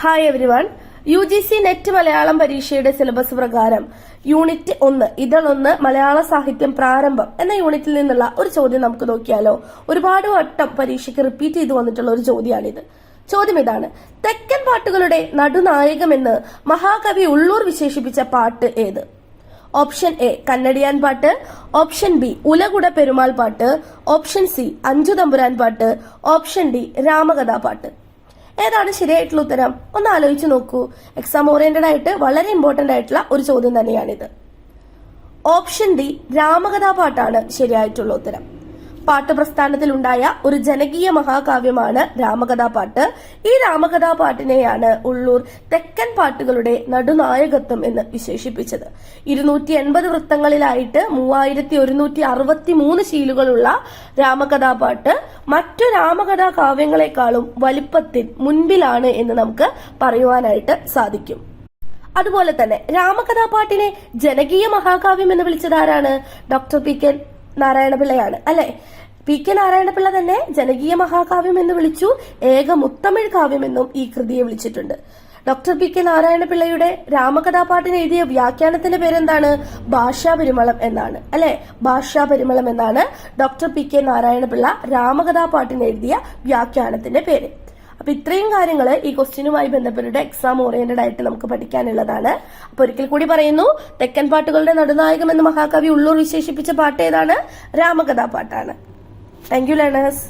Hi everyone. UGC net Malayalam പരീക്ഷയുടെ syllabus പ്രകാരം unit 1 ഇതൾ 1 മലയാള സാഹിത്യം പ്രാരംഭം എന്ന യൂണിറ്റിൽ നിന്നുള്ള ഒരു ചോദ്യം നമുക്ക് നോക്കിയാലോ. ഒരുപാട് വട്ടം പരീക്ഷയ്ക്ക് റിപ്പീറ്റ് ചെയ്തു വന്നിട്ടുള്ള ഒരു ചോദ്യമാണിത്. ചോദ്യം ഇതാണ്: തെക്കൻ പാട്ടുകളുടെ നടുനായകമെന്ന് മഹാകവി ഉള്ളൂർ വിശേഷിപ്പിച്ച പാട്ട് ഏത്? ഓപ്ഷൻ എ കന്നഡിയാൻ പാട്ട്, ഓപ്ഷൻ ബി ഉലകുട പെരുമാൾ പാട്ട്, ഓപ്ഷൻ സി അഞ്ചു തമ്പുരാൻ പാട്ട്, ഓപ്ഷൻ ഡി രാമകഥാ പാട്ട്. ഏതാണ് ശരിയായിട്ടുള്ള ഉത്തരം? ഒന്ന് ആലോചിച്ച് നോക്കൂ. എക്സാം ഓറിയന്റഡ് ആയിട്ട് വളരെ ഇമ്പോർട്ടന്റ് ആയിട്ടുള്ള ഒരു ചോദ്യം തന്നെയാണിത്. ഓപ്ഷൻ ഡി രാമകഥാ പാട്ടാണ് ശരിയായിട്ടുള്ള ഉത്തരം. പാട്ടുപ്രസ്ഥാനത്തിലുണ്ടായ ഒരു ജനകീയ മഹാകാവ്യമാണ് രാമകഥാപാട്ട്. ഈ രാമകഥാപാട്ടിനെയാണ് ഉള്ളൂർ തെക്കൻ പാട്ടുകളുടെ നടുനായകത്വം എന്ന് വിശേഷിപ്പിച്ചത്. 280 വൃത്തങ്ങളിലായിട്ട് 3163 ശീലുകളുള്ള രാമകഥാപാട്ട് മറ്റു രാമകഥാ കാവ്യങ്ങളെക്കാളും വലിപ്പത്തിൽ മുൻപിലാണ് എന്ന് നമുക്ക് പറയുവാനായിട്ട് സാധിക്കും. അതുപോലെ തന്നെ രാമകഥാപാട്ടിനെ ജനകീയ മഹാകാവ്യം എന്ന് വിളിച്ചതാരാണ്? ഡോക്ടർ പി കെ നാരായണപിള്ളയാണ്, അല്ലെ? പി കെ നാരായണപിള്ള തന്നെ ജനകീയ മഹാകാവ്യം എന്ന് വിളിച്ചു. ഏക മുത്തമിഴ് കാവ്യമെന്നും ഈ കൃതിയെ വിളിച്ചിട്ടുണ്ട്. ഡോക്ടർ പി കെ നാരായണപിള്ളയുടെ രാമകഥാപാട്ടിന് എഴുതിയ വ്യാഖ്യാനത്തിന്റെ പേരെന്താണ്? ഭാഷാപരിമളം എന്നാണ്, അല്ലെ? ഭാഷാപരിമളം എന്നാണ് ഡോക്ടർ പി കെ നാരായണപിള്ള രാമകഥാപാട്ടിന് എഴുതിയ വ്യാഖ്യാനത്തിന്റെ പേര്. അപ്പൊ ഇത്രയും കാര്യങ്ങൾ ഈ ക്വസ്റ്റ്യനുമായി ബന്ധപ്പെട്ടിട്ട് എക്സാം ഓറിയന്റഡ് ആയിട്ട് നമുക്ക് പഠിക്കാനുള്ളതാണ്. അപ്പൊ ഒരിക്കൽ കൂടി പറയുന്നു, തെക്കൻ പാട്ടുകളുടെ നടുനായകം എന്ന് മഹാകവി ഉള്ളൂർ വിശേഷിപ്പിച്ച പാട്ട് ഏതാണ്? രാമകഥാപാട്ടാണ്. Thank you learners.